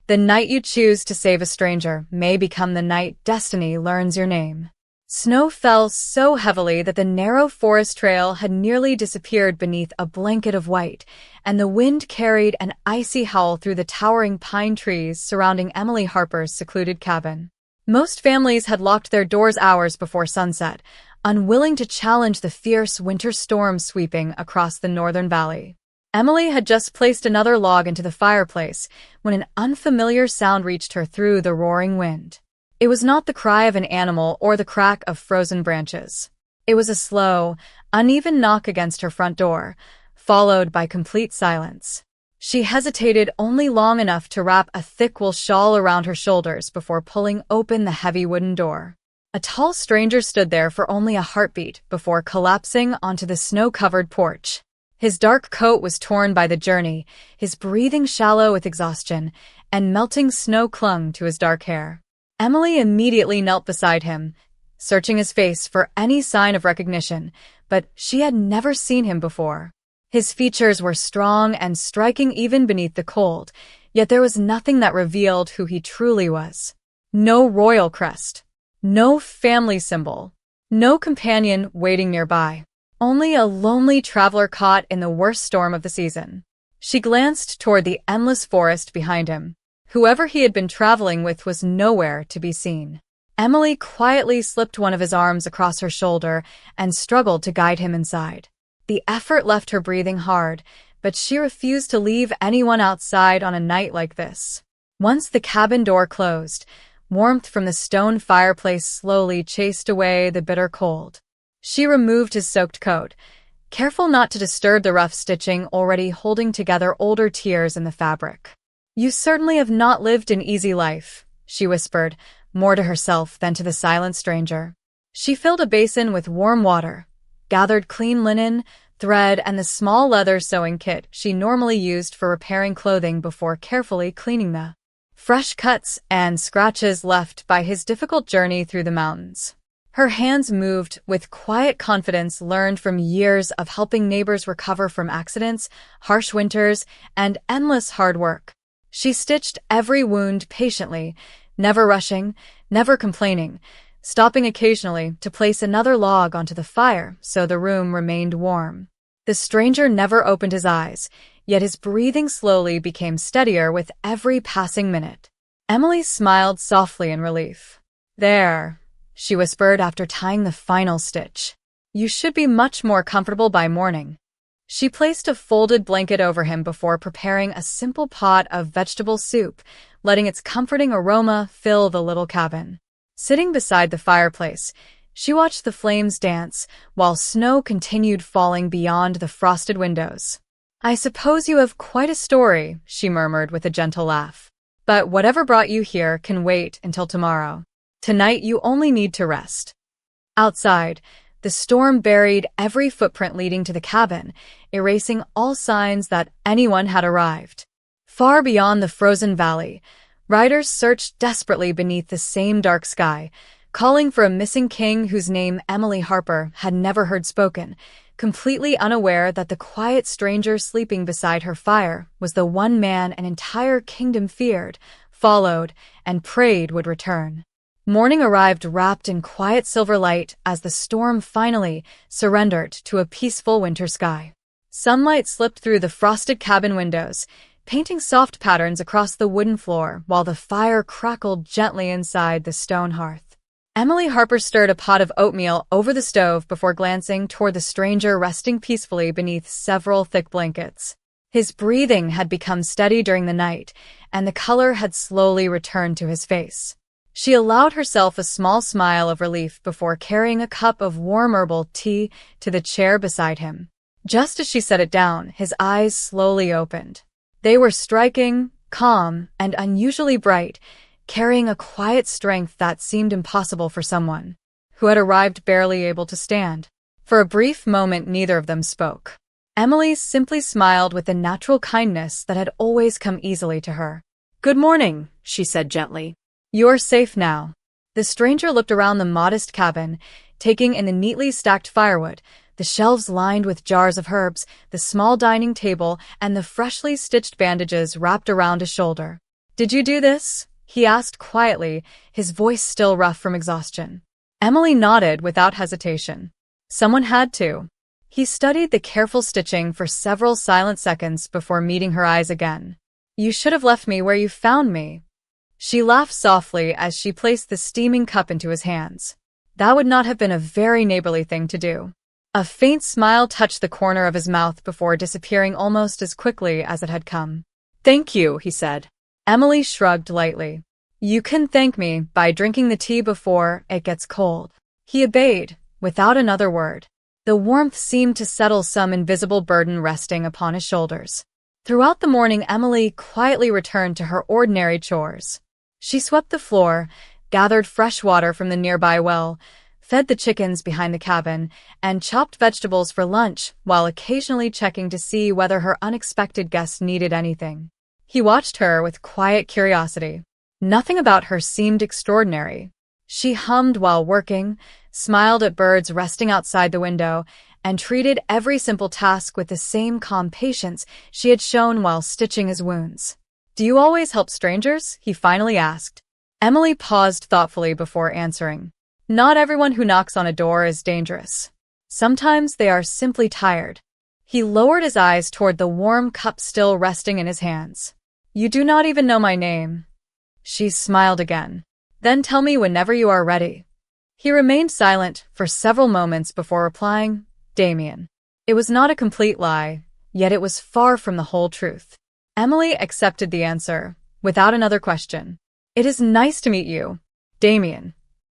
The night you choose to save a stranger may become the night destiny learns your name. Snow fell so heavily that the narrow forest trail had nearly disappeared beneath a blanket of white, and the wind carried an icy howl through the towering pine trees surrounding Emily Harper's secluded cabin. Most families had locked their doors hours before sunset, unwilling to challenge the fierce winter storm sweeping across the northern valley. Emily had just placed another log into the fireplace when an unfamiliar sound reached her through the roaring wind. It was not the cry of an animal or the crack of frozen branches. It was a slow, uneven knock against her front door, followed by complete silence. She hesitated only long enough to wrap a thick wool shawl around her shoulders before pulling open the heavy wooden door. A tall stranger stood there for only a heartbeat before collapsing onto the snow-covered porch. His dark coat was torn by the journey, his breathing shallow with exhaustion, and melting snow clung to his dark hair. Emily immediately knelt beside him, searching his face for any sign of recognition, but she had never seen him before. His features were strong and striking even beneath the cold, yet there was nothing that revealed who he truly was. No royal crest. No family symbol. No companion waiting nearby. Only a lonely traveler caught in the worst storm of the season. She glanced toward the endless forest behind him. Whoever he had been traveling with was nowhere to be seen. Emily quietly slipped one of his arms across her shoulder and struggled to guide him inside. The effort left her breathing hard, but she refused to leave anyone outside on a night like this. Once the cabin door closed, warmth from the stone fireplace slowly chased away the bitter cold. She removed his soaked coat, careful not to disturb the rough stitching already holding together older tears in the fabric. "You certainly have not lived an easy life," she whispered, more to herself than to the silent stranger. She filled a basin with warm water, gathered clean linen, thread, and the small leather sewing kit she normally used for repairing clothing before carefully cleaning the fresh cuts and scratches left by his difficult journey through the mountains. Her hands moved with quiet confidence learned from years of helping neighbors recover from accidents, harsh winters, and endless hard work. She stitched every wound patiently, never rushing, never complaining, stopping occasionally to place another log onto the fire so the room remained warm. The stranger never opened his eyes, yet his breathing slowly became steadier with every passing minute. Emily smiled softly in relief. "There," she whispered after tying the final stitch. "You should be much more comfortable by morning." She placed a folded blanket over him before preparing a simple pot of vegetable soup, letting its comforting aroma fill the little cabin. Sitting beside the fireplace, she watched the flames dance while snow continued falling beyond the frosted windows. "I suppose you have quite a story," she murmured with a gentle laugh. "But whatever brought you here can wait until tomorrow. Tonight you only need to rest." Outside, the storm buried every footprint leading to the cabin, erasing all signs that anyone had arrived. Far beyond the frozen valley, riders searched desperately beneath the same dark sky, calling for a missing king whose name Emily Harper had never heard spoken, completely unaware that the quiet stranger sleeping beside her fire was the one man an entire kingdom feared, followed, and prayed would return. Morning arrived wrapped in quiet silver light as the storm finally surrendered to a peaceful winter sky. Sunlight slipped through the frosted cabin windows, painting soft patterns across the wooden floor while the fire crackled gently inside the stone hearth. Emily Harper stirred a pot of oatmeal over the stove before glancing toward the stranger resting peacefully beneath several thick blankets. His breathing had become steady during the night, and the color had slowly returned to his face. She allowed herself a small smile of relief before carrying a cup of warm herbal tea to the chair beside him. Just as she set it down, his eyes slowly opened. They were striking, calm, and unusually bright, carrying a quiet strength that seemed impossible for someone who had arrived barely able to stand. For a brief moment, neither of them spoke. Emily simply smiled with the natural kindness that had always come easily to her. "Good morning," she said gently. "You're safe now." The stranger looked around the modest cabin, taking in the neatly stacked firewood, the shelves lined with jars of herbs, the small dining table, and the freshly stitched bandages wrapped around his shoulder. Did you do this? He asked quietly, his voice still rough from exhaustion. Emily nodded without hesitation. Someone had to. He studied the careful stitching for several silent seconds before meeting her eyes again. You should have left me where you found me. She laughed softly as she placed the steaming cup into his hands. That would not have been a very neighborly thing to do. A faint smile touched the corner of his mouth before disappearing almost as quickly as it had come. Thank you, he said. Emily shrugged lightly. You can thank me by drinking the tea before it gets cold. He obeyed, without another word. The warmth seemed to settle some invisible burden resting upon his shoulders. Throughout the morning, Emily quietly returned to her ordinary chores. She swept the floor, gathered fresh water from the nearby well, fed the chickens behind the cabin, and chopped vegetables for lunch while occasionally checking to see whether her unexpected guests needed anything. He watched her with quiet curiosity. Nothing about her seemed extraordinary. She hummed while working, smiled at birds resting outside the window, and treated every simple task with the same calm patience she had shown while stitching his wounds. Do you always help strangers? He finally asked. Emily paused thoughtfully before answering. Not everyone who knocks on a door is dangerous. Sometimes they are simply tired. He lowered his eyes toward the warm cup still resting in his hands. You do not even know my name. She smiled again. Then tell me whenever you are ready. He remained silent for several moments before replying, Damien. It was not a complete lie, yet it was far from the whole truth. Emily accepted the answer, without another question. It is nice to meet you, Damien.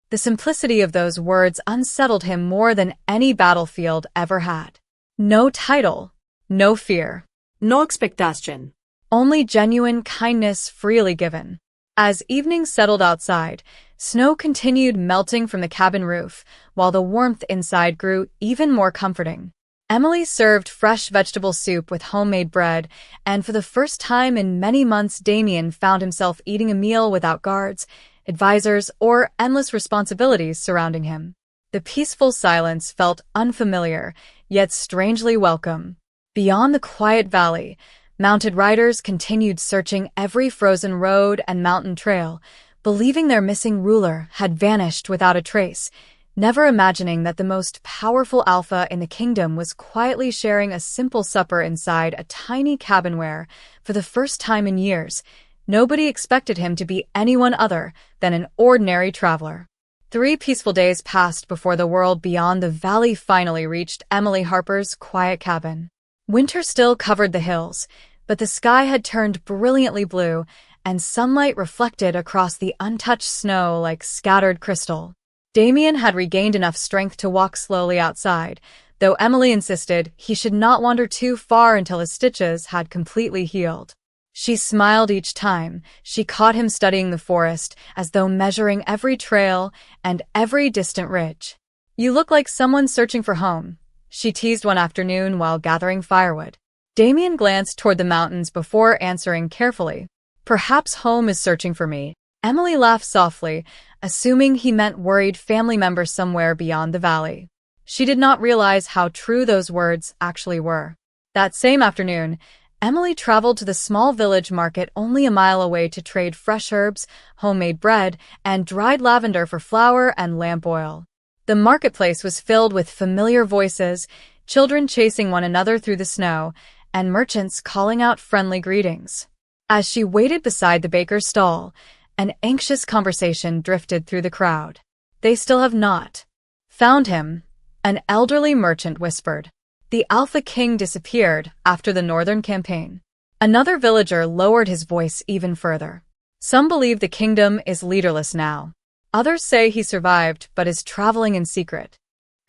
The simplicity of those words unsettled him more than any battlefield ever had. No title, no fear. No expectation. Only genuine kindness freely given. As evening settled outside, snow continued melting from the cabin roof, while the warmth inside grew even more comforting. Emily served fresh vegetable soup with homemade bread, and for the first time in many months, Damien found himself eating a meal without guards, advisors, or endless responsibilities surrounding him. The peaceful silence felt unfamiliar, yet strangely welcome. Beyond the quiet valley, mounted riders continued searching every frozen road and mountain trail, believing their missing ruler had vanished without a trace, never imagining that the most powerful alpha in the kingdom was quietly sharing a simple supper inside a tiny cabin where, for the first time in years, nobody expected him to be anyone other than an ordinary traveler. 3 peaceful days passed before the world beyond the valley finally reached Emily Harper's quiet cabin. Winter still covered the hills, but the sky had turned brilliantly blue, and sunlight reflected across the untouched snow like scattered crystal. Damien had regained enough strength to walk slowly outside, though Emily insisted he should not wander too far until his stitches had completely healed. She smiled each time she caught him studying the forest, as though measuring every trail and every distant ridge. You look like someone searching for home, she teased one afternoon while gathering firewood. Damien glanced toward the mountains before answering carefully. Perhaps home is searching for me. Emily laughed softly, assuming he meant worried family members somewhere beyond the valley. She did not realize how true those words actually were. That same afternoon, Emily traveled to the small village market only a mile away to trade fresh herbs, homemade bread, and dried lavender for flour and lamp oil. The marketplace was filled with familiar voices, children chasing one another through the snow, and merchants calling out friendly greetings. As she waited beside the baker's stall, an anxious conversation drifted through the crowd. They still have not found him, an elderly merchant whispered. The Alpha King disappeared after the northern campaign. Another villager lowered his voice even further. Some believe the kingdom is leaderless now. Others say he survived but is traveling in secret.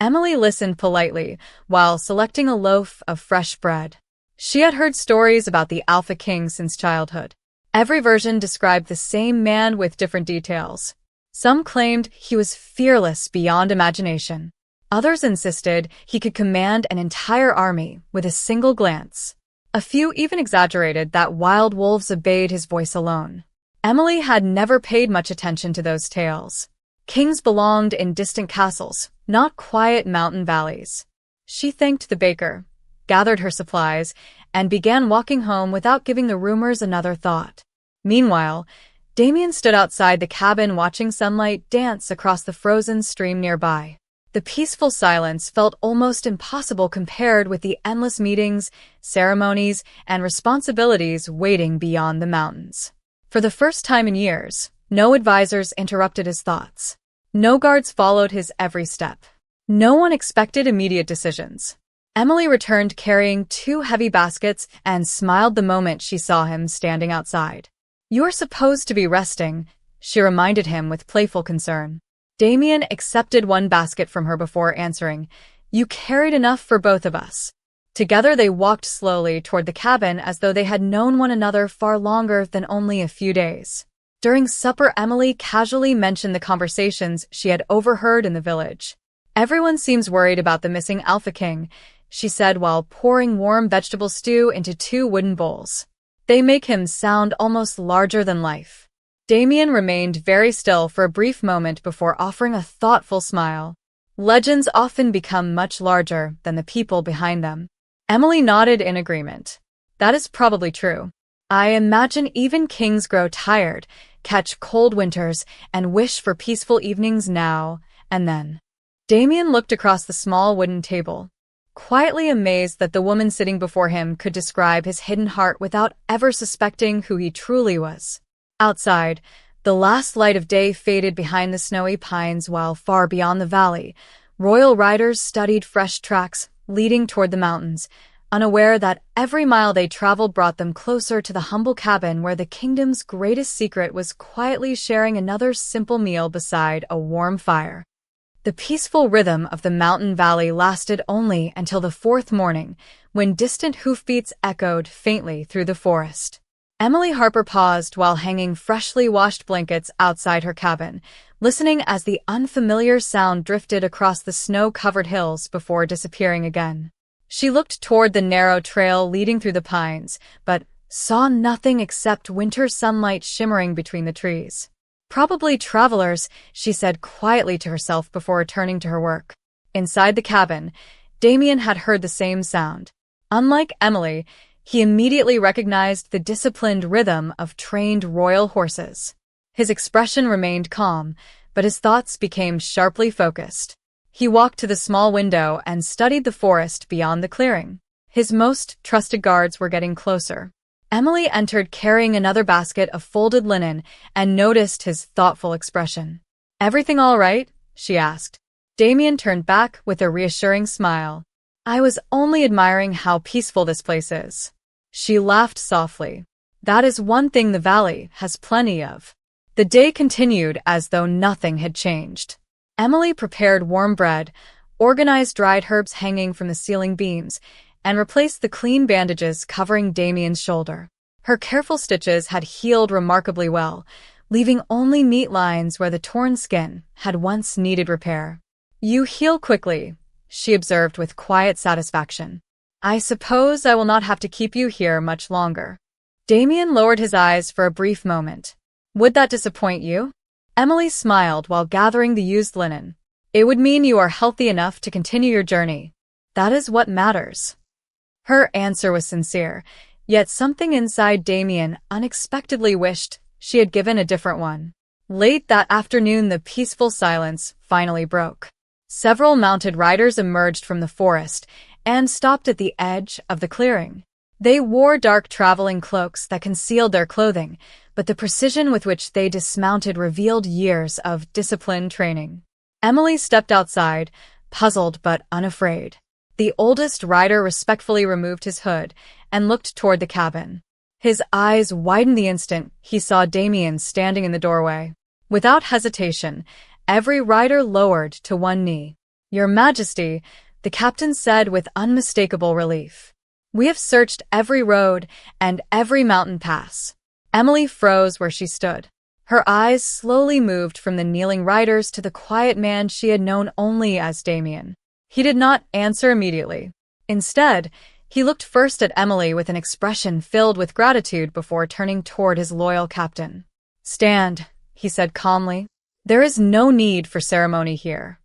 Emily listened politely while selecting a loaf of fresh bread. She had heard stories about the Alpha King since childhood. Every version described the same man with different details. Some claimed he was fearless beyond imagination. Others insisted he could command an entire army with a single glance. A few even exaggerated that wild wolves obeyed his voice alone. Emily had never paid much attention to those tales. Kings belonged in distant castles, not quiet mountain valleys. She thanked the baker, gathered her supplies, and began walking home without giving the rumors another thought. Meanwhile, Damien stood outside the cabin watching sunlight dance across the frozen stream nearby. The peaceful silence felt almost impossible compared with the endless meetings, ceremonies, and responsibilities waiting beyond the mountains. For the first time in years, no advisors interrupted his thoughts. No guards followed his every step. No one expected immediate decisions. Emily returned carrying 2 heavy baskets and smiled the moment she saw him standing outside. "You're supposed to be resting," she reminded him with playful concern. Damien accepted 1 basket from her before answering, "You carried enough for both of us." Together they walked slowly toward the cabin as though they had known one another far longer than only a few days. During supper, Emily casually mentioned the conversations she had overheard in the village. "Everyone seems worried about the missing Alpha King," she said while pouring warm vegetable stew into 2 wooden bowls. "They make him sound almost larger than life." Damien remained very still for a brief moment before offering a thoughtful smile. "Legends often become much larger than the people behind them." Emily nodded in agreement. "That is probably true. I imagine even kings grow tired, catch cold winters, and wish for peaceful evenings now and then." Damien looked across the small wooden table, quietly amazed that the woman sitting before him could describe his hidden heart without ever suspecting who he truly was. Outside, the last light of day faded behind the snowy pines while far beyond the valley, royal riders studied fresh tracks leading toward the mountains, unaware that every mile they traveled brought them closer to the humble cabin where the kingdom's greatest secret was quietly sharing another simple meal beside a warm fire. The peaceful rhythm of the mountain valley lasted only until the 4th morning, when distant hoofbeats echoed faintly through the forest. Emily Harper paused while hanging freshly washed blankets outside her cabin, listening as the unfamiliar sound drifted across the snow-covered hills before disappearing again. She looked toward the narrow trail leading through the pines, but saw nothing except winter sunlight shimmering between the trees. "Probably travelers," she said quietly to herself before returning to her work. Inside the cabin, Damien had heard the same sound. Unlike Emily, he immediately recognized the disciplined rhythm of trained royal horses. His expression remained calm, but his thoughts became sharply focused. He walked to the small window and studied the forest beyond the clearing. His most trusted guards were getting closer. Emily entered carrying another basket of folded linen and noticed his thoughtful expression. "Everything all right?" she asked. Damien turned back with a reassuring smile. "I was only admiring how peaceful this place is." She laughed softly. "That is one thing the valley has plenty of." The day continued as though nothing had changed. Emily prepared warm bread, organized dried herbs hanging from the ceiling beams, and replaced the clean bandages covering Damien's shoulder. Her careful stitches had healed remarkably well, leaving only neat lines where the torn skin had once needed repair. "You heal quickly," she observed with quiet satisfaction. "I suppose I will not have to keep you here much longer." Damien lowered his eyes for a brief moment. "Would that disappoint you?" Emily smiled while gathering the used linen. "It would mean you are healthy enough to continue your journey. That is what matters." Her answer was sincere, yet something inside Damien unexpectedly wished she had given a different one. Late that afternoon, the peaceful silence finally broke. Several mounted riders emerged from the forest and stopped at the edge of the clearing. They wore dark traveling cloaks that concealed their clothing, but the precision with which they dismounted revealed years of disciplined training. Emily stepped outside, puzzled but unafraid. The oldest rider respectfully removed his hood and looked toward the cabin. His eyes widened the instant he saw Damien standing in the doorway. Without hesitation, every rider lowered to one knee. "Your Majesty," the captain said with unmistakable relief. "We have searched every road and every mountain pass." Emily froze where she stood. Her eyes slowly moved from the kneeling riders to the quiet man she had known only as Damien. He did not answer immediately. Instead, he looked first at Emily with an expression filled with gratitude before turning toward his loyal captain. "Stand," he said calmly. "There is no need for ceremony here."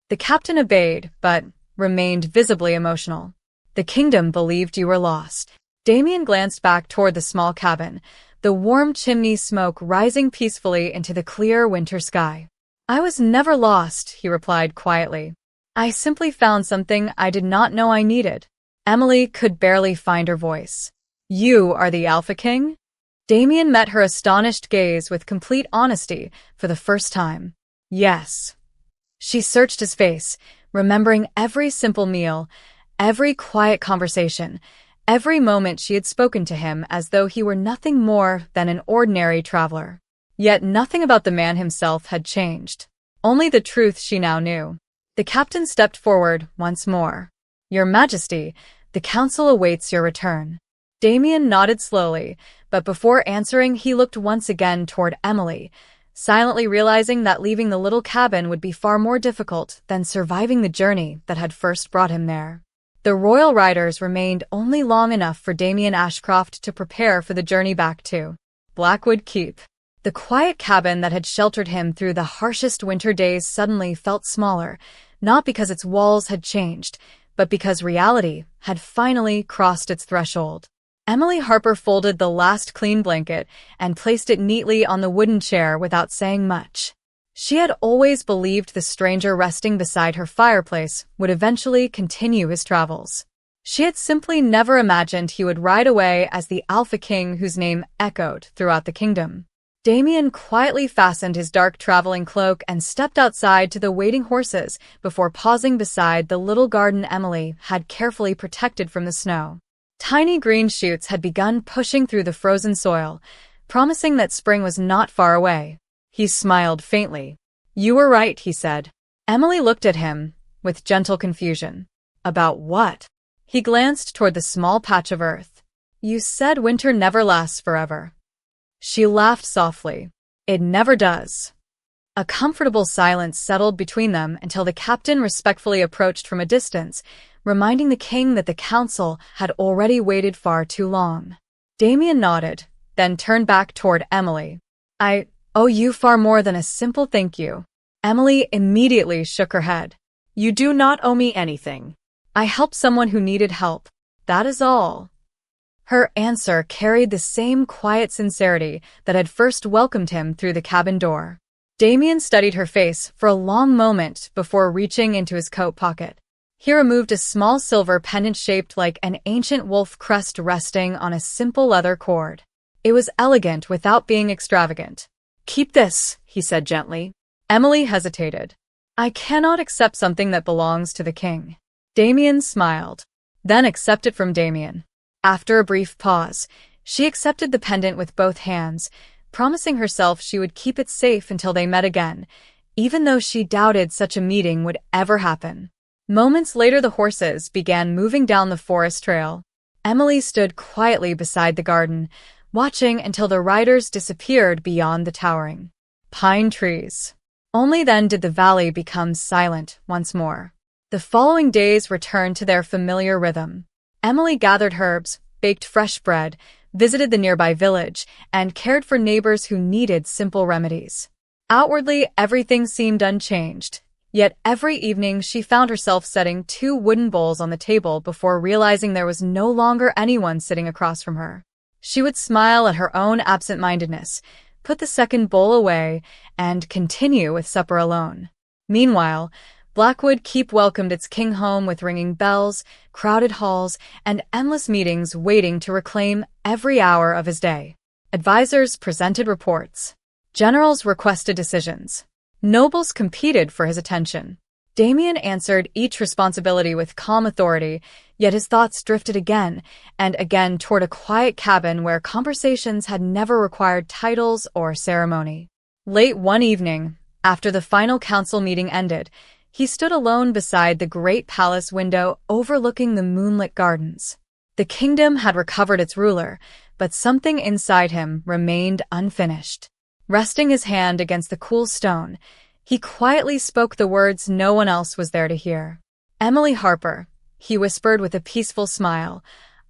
The captain obeyed, but remained visibly emotional. "The kingdom believed you were lost." Damien glanced back toward the small cabin, the warm chimney smoke rising peacefully into the clear winter sky. "I was never lost," he replied quietly. "I simply found something I did not know I needed." Emily could barely find her voice. "You are the Alpha King?" Damien met her astonished gaze with complete honesty for the first time. "Yes." She searched his face, remembering every simple meal, every quiet conversation, every moment she had spoken to him as though he were nothing more than an ordinary traveler. Yet nothing about the man himself had changed. Only the truth she now knew. The captain stepped forward once more. "Your Majesty, the council awaits your return." Damien nodded slowly, but before answering he looked once again toward Emily, silently realizing that leaving the little cabin would be far more difficult than surviving the journey that had first brought him there. The royal riders remained only long enough for Damien Ashcroft to prepare for the journey back to Blackwood Keep. The quiet cabin that had sheltered him through the harshest winter days suddenly felt smaller, not because its walls had changed, but because reality had finally crossed its threshold. Emily Harper folded the last clean blanket and placed it neatly on the wooden chair without saying much. She had always believed the stranger resting beside her fireplace would eventually continue his travels. She had simply never imagined he would ride away as the Alpha King whose name echoed throughout the kingdom. Damien quietly fastened his dark traveling cloak and stepped outside to the waiting horses before pausing beside the little garden Emily had carefully protected from the snow. Tiny green shoots had begun pushing through the frozen soil, promising that spring was not far away. He smiled faintly. "You were right," he said. Emily looked at him with gentle confusion. "About what?" He glanced toward the small patch of earth. "You said winter never lasts forever." She laughed softly. "It never does." A comfortable silence settled between them until the captain respectfully approached from a distance, reminding the king that the council had already waited far too long. Damien nodded, then turned back toward Emily. "I owe you far more than a simple thank you." Emily immediately shook her head. "You do not owe me anything. I helped someone who needed help. That is all." Her answer carried the same quiet sincerity that had first welcomed him through the cabin door. Damien studied her face for a long moment before reaching into his coat pocket. He removed a small silver pendant shaped like an ancient wolf crest resting on a simple leather cord. It was elegant without being extravagant. "Keep this," he said gently. Emily hesitated. "I cannot accept something that belongs to the king." Damien smiled. "Then accept it from Damien." After a brief pause, she accepted the pendant with both hands, promising herself she would keep it safe until they met again, even though she doubted such a meeting would ever happen. Moments later the horses began moving down the forest trail. Emily stood quietly beside the garden, watching until the riders disappeared beyond the towering pine trees. Only then did the valley become silent once more. The following days returned to their familiar rhythm. Emily gathered herbs, baked fresh bread, visited the nearby village, and cared for neighbors who needed simple remedies. Outwardly, everything seemed unchanged, yet every evening she found herself setting 2 wooden bowls on the table before realizing there was no longer anyone sitting across from her. She would smile at her own absent-mindedness, put the second bowl away, and continue with supper alone. Meanwhile, Blackwood Keep welcomed its king home with ringing bells, crowded halls, and endless meetings waiting to reclaim every hour of his day. Advisors presented reports. Generals requested decisions. Nobles competed for his attention. Damien answered each responsibility with calm authority, yet his thoughts drifted again and again toward a quiet cabin where conversations had never required titles or ceremony. Late one evening, after the final council meeting ended, he stood alone beside the great palace window overlooking the moonlit gardens. The kingdom had recovered its ruler, but something inside him remained unfinished. Resting his hand against the cool stone, he quietly spoke the words no one else was there to hear. "Emily Harper," he whispered with a peaceful smile,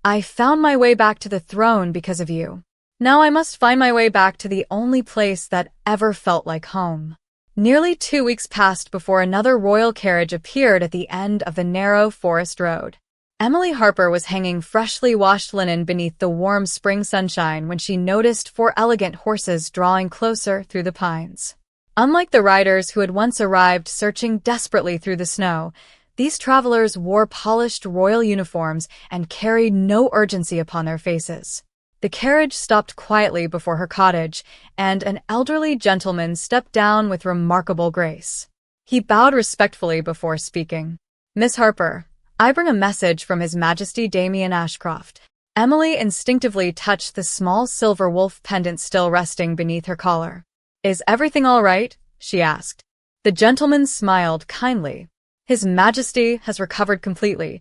"I found my way back to the throne because of you. Now I must find my way back to the only place that ever felt like home." Nearly 2 weeks passed before another royal carriage appeared at the end of the narrow forest road. Emily Harper was hanging freshly washed linen beneath the warm spring sunshine when she noticed 4 elegant horses drawing closer through the pines. Unlike the riders who had once arrived searching desperately through the snow, these travelers wore polished royal uniforms and carried no urgency upon their faces. The carriage stopped quietly before her cottage, and an elderly gentleman stepped down with remarkable grace. He bowed respectfully before speaking. "Miss Harper, I bring a message from His Majesty Damien Ashcroft." Emily instinctively touched the small silver wolf pendant still resting beneath her collar. "Is everything all right?" she asked. The gentleman smiled kindly. "His Majesty has recovered completely,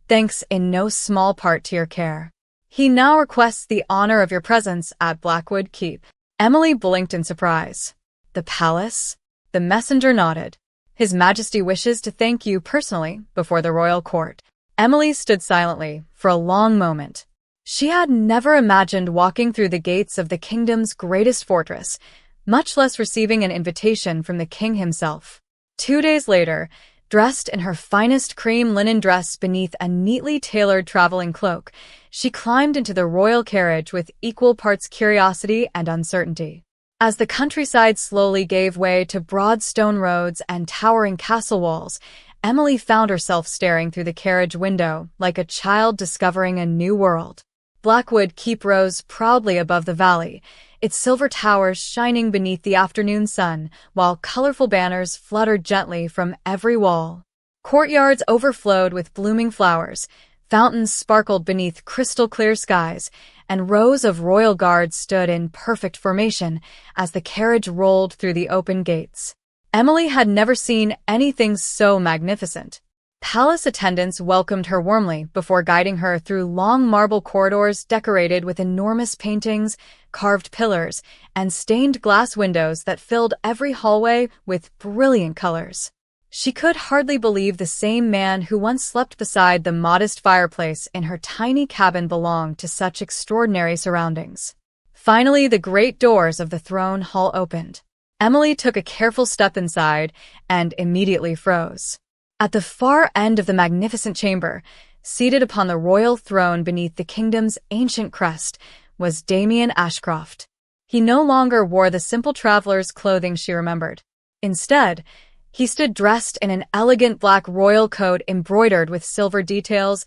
thanks in no small part to your care. He now requests the honor of your presence at Blackwood Keep." Emily blinked in surprise. "The palace?" The messenger nodded. "His Majesty wishes to thank you personally before the royal court." Emily stood silently for a long moment. She had never imagined walking through the gates of the kingdom's greatest fortress, much less receiving an invitation from the king himself. 2 days later, dressed in her finest cream linen dress beneath a neatly tailored traveling cloak, she climbed into the royal carriage with equal parts curiosity and uncertainty. As the countryside slowly gave way to broad stone roads and towering castle walls, Emily found herself staring through the carriage window like a child discovering a new world. Blackwood Keep rose proudly above the valley, its silver towers shining beneath the afternoon sun, while colorful banners fluttered gently from every wall. Courtyards overflowed with blooming flowers, fountains sparkled beneath crystal-clear skies, and rows of royal guards stood in perfect formation as the carriage rolled through the open gates. Emily had never seen anything so magnificent. Palace attendants welcomed her warmly before guiding her through long marble corridors decorated with enormous paintings, carved pillars, and stained glass windows that filled every hallway with brilliant colors. She could hardly believe the same man who once slept beside the modest fireplace in her tiny cabin belonged to such extraordinary surroundings. Finally, the great doors of the throne hall opened. Emily took a careful step inside and immediately froze. At the far end of the magnificent chamber, seated upon the royal throne beneath the kingdom's ancient crest, was Damien Ashcroft. He no longer wore the simple traveler's clothing she remembered. Instead, he stood dressed in an elegant black royal coat embroidered with silver details,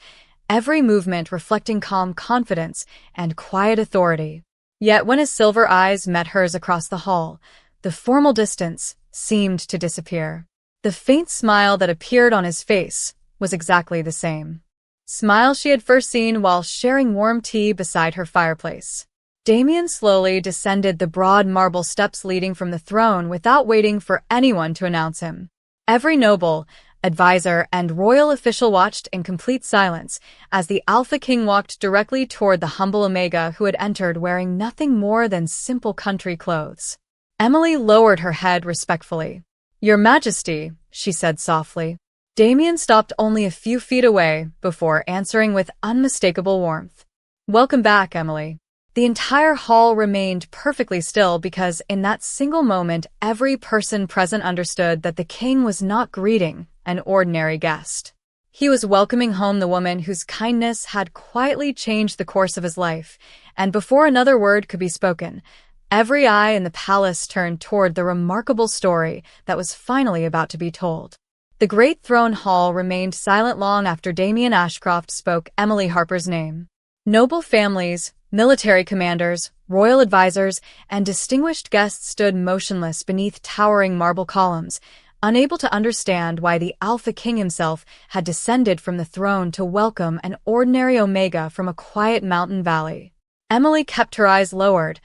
every movement reflecting calm confidence and quiet authority. Yet when his silver eyes met hers across the hall, the formal distance seemed to disappear. The faint smile that appeared on his face was exactly the same smile she had first seen while sharing warm tea beside her fireplace. Damien slowly descended the broad marble steps leading from the throne without waiting for anyone to announce him. Every noble, advisor, and royal official watched in complete silence as the Alpha King walked directly toward the humble Omega who had entered wearing nothing more than simple country clothes. Emily lowered her head respectfully. "Your Majesty," she said softly. Damien stopped only a few feet away before answering with unmistakable warmth. "Welcome back, Emily." The entire hall remained perfectly still because in that single moment every person present understood that the king was not greeting an ordinary guest. He was welcoming home the woman whose kindness had quietly changed the course of his life, and before another word could be spoken, every eye in the palace turned toward the remarkable story that was finally about to be told. The great throne hall remained silent long after Damien Ashcroft spoke Emily Harper's name. Noble families, military commanders, royal advisors, and distinguished guests stood motionless beneath towering marble columns, unable to understand why the Alpha King himself had descended from the throne to welcome an ordinary Omega from a quiet mountain valley. Emily kept her eyes lowered,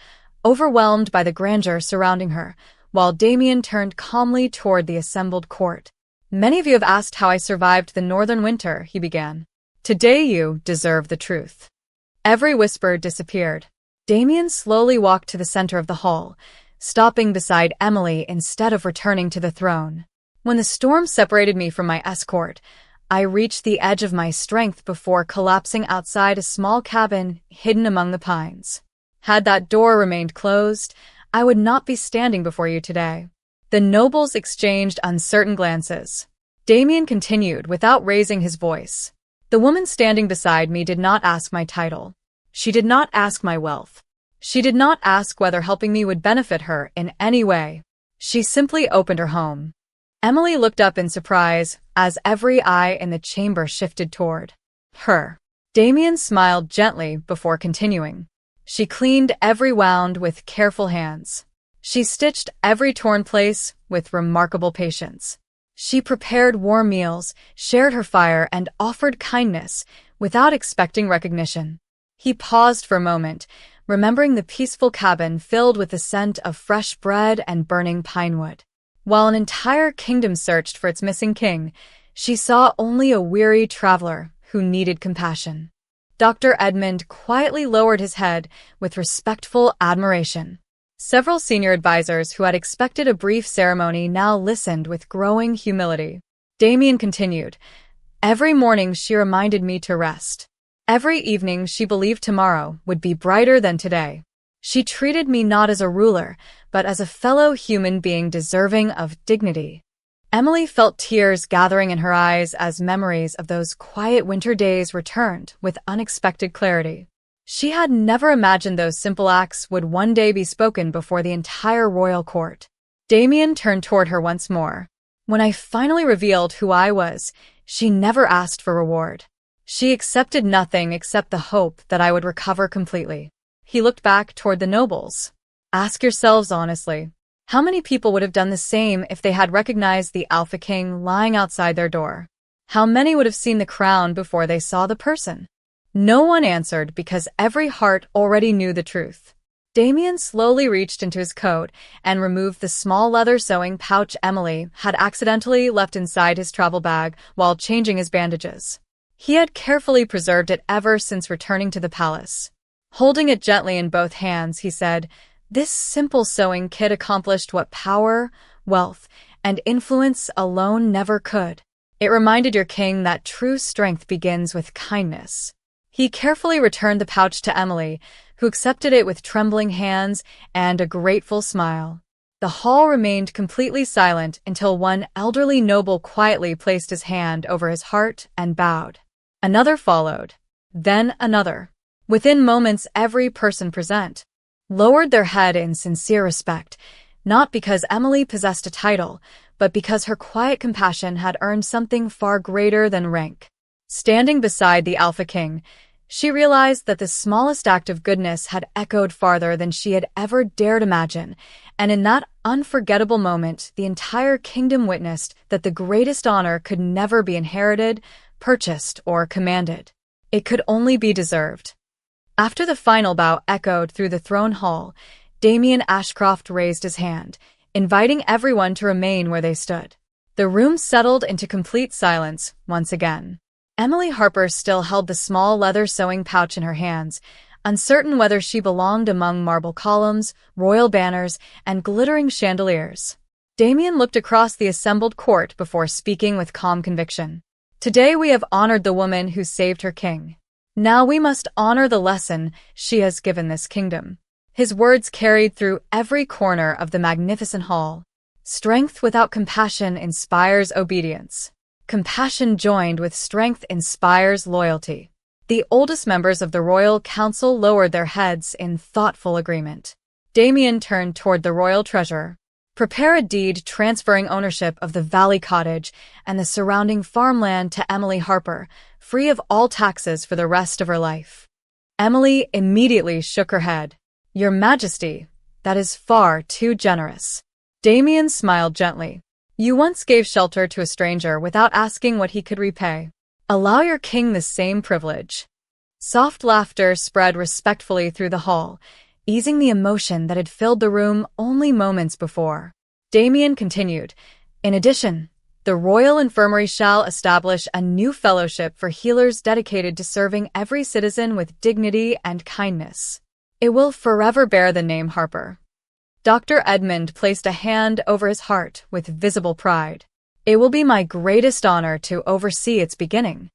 overwhelmed by the grandeur surrounding her, while Damien turned calmly toward the assembled court. "Many of you have asked how I survived the northern winter," he began. "Today you deserve the truth." Every whisper disappeared. Damien slowly walked to the center of the hall, stopping beside Emily instead of returning to the throne. "When the storm separated me from my escort, I reached the edge of my strength before collapsing outside a small cabin hidden among the pines. Had that door remained closed, I would not be standing before you today." The nobles exchanged uncertain glances. Damien continued without raising his voice. The woman standing beside me did not ask my title. She did not ask my wealth. She did not ask whether helping me would benefit her in any way. She simply opened her home. Emily looked up in surprise as every eye in the chamber shifted toward her. Damien smiled gently before continuing. She cleaned every wound with careful hands. She stitched every torn place with remarkable patience. She prepared warm meals, shared her fire, and offered kindness without expecting recognition. He paused for a moment, remembering the peaceful cabin filled with the scent of fresh bread and burning pine wood. While an entire kingdom searched for its missing king, she saw only a weary traveler who needed compassion. Dr. Edmund quietly lowered his head with respectful admiration. Several senior advisors who had expected a brief ceremony now listened with growing humility. Damien continued, "Every morning she reminded me to rest. Every evening she believed tomorrow would be brighter than today. She treated me not as a ruler, but as a fellow human being deserving of dignity." Emily felt tears gathering in her eyes as memories of those quiet winter days returned with unexpected clarity. She had never imagined those simple acts would one day be spoken before the entire royal court. Damien turned toward her once more. "When I finally revealed who I was, she never asked for reward. She accepted nothing except the hope that I would recover completely." He looked back toward the nobles. "Ask yourselves honestly, how many people would have done the same if they had recognized the Alpha King lying outside their door? How many would have seen the crown before they saw the person?" No one answered because every heart already knew the truth. Damien slowly reached into his coat and removed the small leather sewing pouch Emily had accidentally left inside his travel bag while changing his bandages. He had carefully preserved it ever since returning to the palace. Holding it gently in both hands, he said, "This simple sewing kit accomplished what power, wealth, and influence alone never could. It reminded your king that true strength begins with kindness." He carefully returned the pouch to Emily, who accepted it with trembling hands and a grateful smile. The hall remained completely silent until one elderly noble quietly placed his hand over his heart and bowed. Another followed. Then another. Within moments, every person present lowered their head in sincere respect, not because Emily possessed a title, but because her quiet compassion had earned something far greater than rank. Standing beside the Alpha King, she realized that the smallest act of goodness had echoed farther than she had ever dared imagine, and in that unforgettable moment, the entire kingdom witnessed that the greatest honor could never be inherited, purchased, or commanded. It could only be deserved. After the final bow echoed through the throne hall, Damien Ashcroft raised his hand, inviting everyone to remain where they stood. The room settled into complete silence once again. Emily Harper still held the small leather sewing pouch in her hands, uncertain whether she belonged among marble columns, royal banners, and glittering chandeliers. Damien looked across the assembled court before speaking with calm conviction. "Today we have honored the woman who saved her king. Now we must honor the lesson she has given this kingdom." His words carried through every corner of the magnificent hall. Strength without compassion inspires obedience. Compassion joined with strength inspires loyalty. The oldest members of the royal council lowered their heads in thoughtful agreement. Damien turned toward the royal treasurer. "Prepare a deed transferring ownership of the Valley Cottage and the surrounding farmland to Emily Harper, free of all taxes for the rest of her life." Emily immediately shook her head. "Your Majesty, that is far too generous." Damien smiled gently. "You once gave shelter to a stranger without asking what he could repay. Allow your king the same privilege." Soft laughter spread respectfully through the hall, easing the emotion that had filled the room only moments before. Damien continued, "In addition, the Royal Infirmary shall establish a new fellowship for healers dedicated to serving every citizen with dignity and kindness. It will forever bear the name Harper." Dr. Edmund placed a hand over his heart with visible pride. "It will be my greatest honor to oversee its beginning."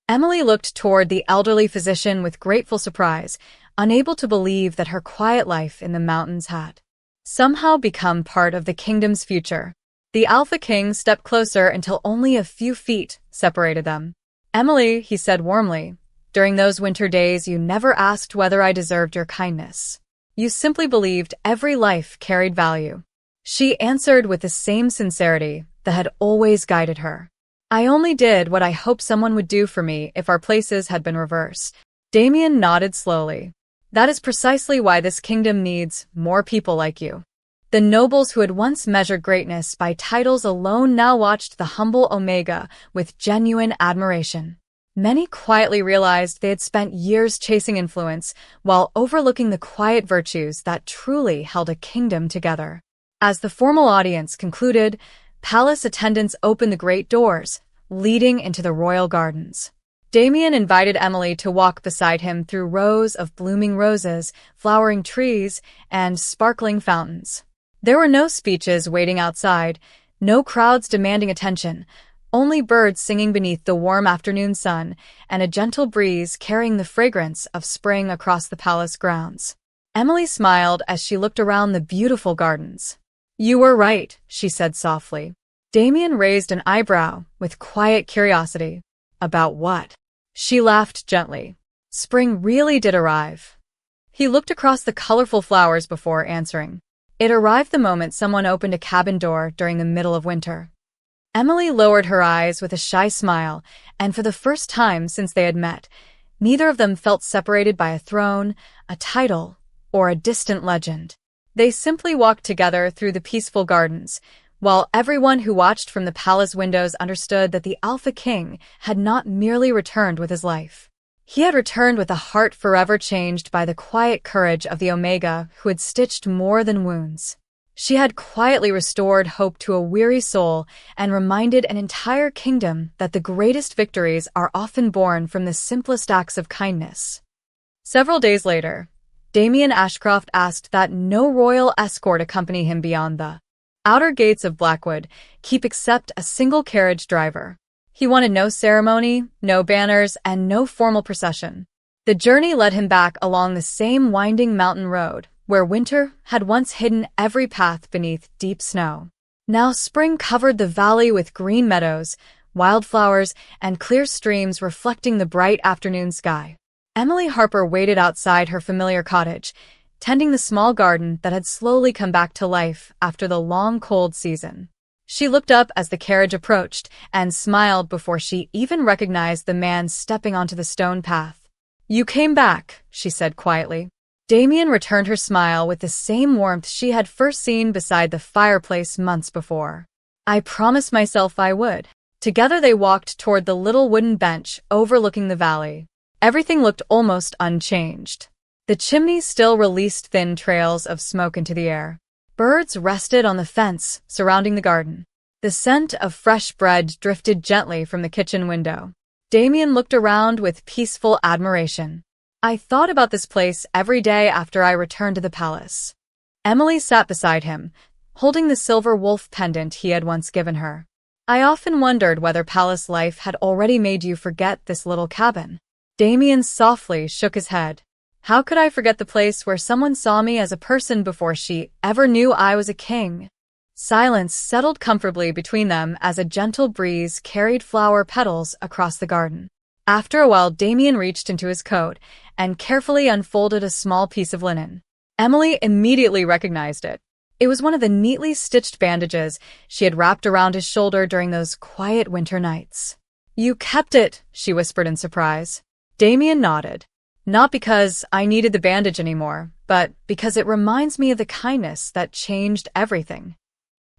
Emily looked toward the elderly physician with grateful surprise, unable to believe that her quiet life in the mountains had somehow become part of the kingdom's future. The Alpha King stepped closer until only a few feet separated them. Emily, he said warmly, during those winter days you never asked whether I deserved your kindness. You simply believed every life carried value. She answered with the same sincerity that had always guided her. I only did what I hoped someone would do for me if our places had been reversed. Damien nodded slowly. That is precisely why this kingdom needs more people like you. The nobles who had once measured greatness by titles alone now watched the humble Omega with genuine admiration. Many quietly realized they had spent years chasing influence while overlooking the quiet virtues that truly held a kingdom together. As the formal audience concluded, palace attendants opened the great doors, leading into the royal gardens. Damien invited Emily to walk beside him through rows of blooming roses, flowering trees, and sparkling fountains. There were no speeches waiting outside, no crowds demanding attention, only birds singing beneath the warm afternoon sun and a gentle breeze carrying the fragrance of spring across the palace grounds. Emily smiled as she looked around the beautiful gardens. You were right, she said softly. Damien raised an eyebrow with quiet curiosity. About what? She laughed gently. Spring really did arrive. He looked across the colorful flowers before answering. It arrived the moment someone opened a cabin door during the middle of winter. Emily lowered her eyes with a shy smile, and for the first time since they had met, neither of them felt separated by a throne, a title, or a distant legend. They simply walked together through the peaceful gardens, while everyone who watched from the palace windows understood that the Alpha King had not merely returned with his life. He had returned with a heart forever changed by the quiet courage of the Omega who had stitched more than wounds. She had quietly restored hope to a weary soul and reminded an entire kingdom that the greatest victories are often born from the simplest acts of kindness. Several days later, Damien Ashcroft asked that no royal escort accompany him beyond the outer gates of Blackwood, keep except a single carriage driver. He wanted no ceremony, no banners, and no formal procession. The journey led him back along the same winding mountain road, where winter had once hidden every path beneath deep snow. Now spring covered the valley with green meadows, wildflowers, and clear streams reflecting the bright afternoon sky. Emily Harper waited outside her familiar cottage, tending the small garden that had slowly come back to life after the long cold season. She looked up as the carriage approached and smiled before she even recognized the man stepping onto the stone path. You came back, she said quietly. Damien returned her smile with the same warmth she had first seen beside the fireplace months before. I promised myself I would. Together they walked toward the little wooden bench overlooking the valley. Everything looked almost unchanged. The chimney still released thin trails of smoke into the air. Birds rested on the fence surrounding the garden. The scent of fresh bread drifted gently from the kitchen window. Damien looked around with peaceful admiration. I thought about this place every day after I returned to the palace. Emily sat beside him, holding the silver wolf pendant he had once given her. I often wondered whether palace life had already made you forget this little cabin. Damien softly shook his head. How could I forget the place where someone saw me as a person before she ever knew I was a king? Silence settled comfortably between them as a gentle breeze carried flower petals across the garden. After a while, Damien reached into his coat and carefully unfolded a small piece of linen. Emily immediately recognized it. It was one of the neatly stitched bandages she had wrapped around his shoulder during those quiet winter nights. You kept it, she whispered in surprise. Damien nodded. Not because I needed the bandage anymore, but because it reminds me of the kindness that changed everything.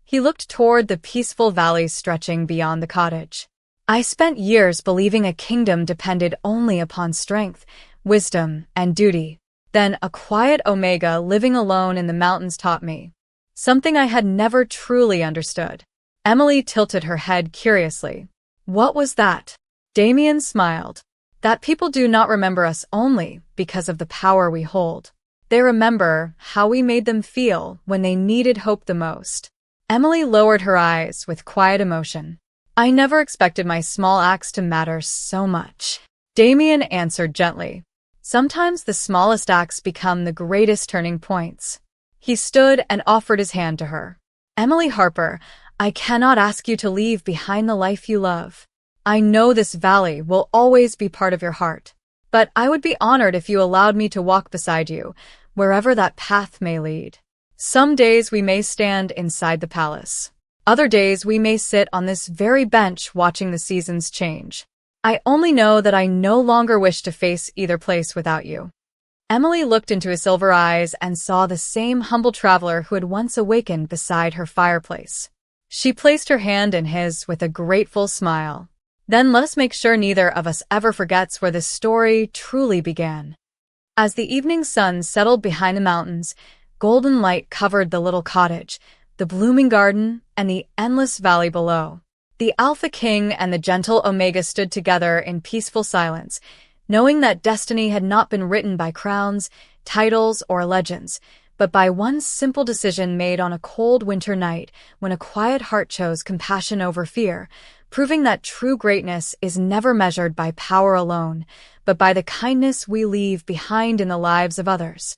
He looked toward the peaceful valley stretching beyond the cottage. I spent years believing a kingdom depended only upon strength, wisdom, and duty. Then a quiet Omega living alone in the mountains taught me something I had never truly understood. Emily tilted her head curiously. What was that? Damien smiled. That people do not remember us only because of the power we hold. They remember how we made them feel when they needed hope the most. Emily lowered her eyes with quiet emotion. I never expected my small acts to matter so much. Damien answered gently. Sometimes the smallest acts become the greatest turning points. He stood and offered his hand to her. Emily Harper, I cannot ask you to leave behind the life you love. I know this valley will always be part of your heart, but I would be honored if you allowed me to walk beside you, wherever that path may lead. Some days we may stand inside the palace. Other days we may sit on this very bench watching the seasons change. I only know that I no longer wish to face either place without you." Emily looked into his silver eyes and saw the same humble traveler who had once awakened beside her fireplace. She placed her hand in his with a grateful smile. "Then let us make sure neither of us ever forgets where this story truly began." As the evening sun settled behind the mountains, golden light covered the little cottage, the blooming garden, and the endless valley below. The Alpha King and the gentle Omega stood together in peaceful silence, knowing that destiny had not been written by crowns, titles, or legends, but by one simple decision made on a cold winter night when a quiet heart chose compassion over fear, proving that true greatness is never measured by power alone, but by the kindness we leave behind in the lives of others.